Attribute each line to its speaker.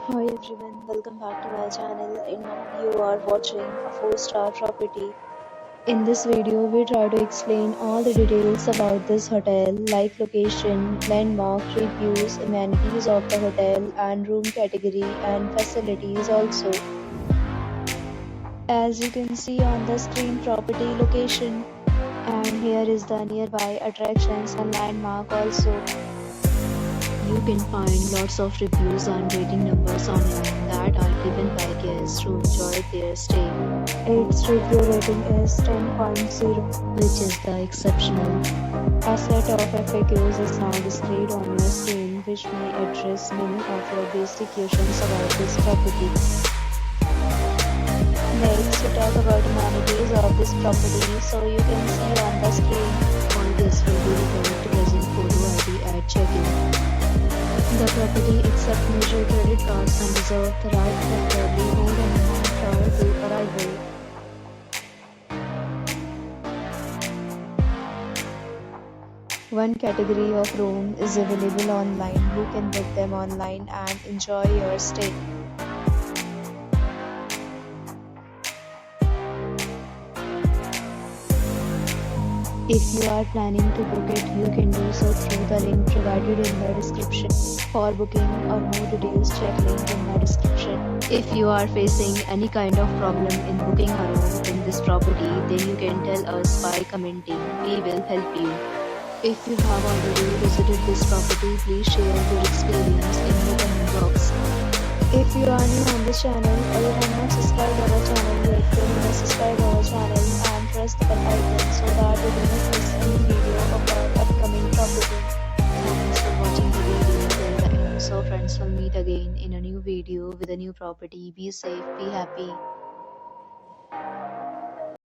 Speaker 1: Hi everyone, welcome back to my channel and now you are watching a 4-star property. In this video, we try to explain all the details about this hotel like location, landmark, reviews, amenities of the hotel and room category and facilities also. As you can see on the screen property location and here is the nearby attractions and landmark also. You can find lots of reviews and rating numbers online that are given by guests who enjoyed their stay. Its review rating is 10.0, which is the exceptional. A set of FAQs is now displayed on your screen, which may address many of your basic questions about this property. Next, to talk about amenities of this property, so you can see on the screen. All guests will be required to present photo ID at check-in. The property accepts major credit cards and reserves the right to temporarily hold an amount prior to arrival. One category of room is available online. You can book them online and enjoy your stay. If you are planning to book it, you can do so through the link provided in the description. For booking or more details, check link in the description. If you are facing any kind of problem in booking a room in this property, then you can tell us by commenting. We will help you. If you have already visited this property, please share your experience in the comment box. If you are new on this channel or you have not subscribed our channel yet, then you must subscribe our channel and press the bell icon so that you do not miss any video of our upcoming property. Thanks for watching the video till the end. So friends, will meet again in a new video with a new property. Be safe, be happy.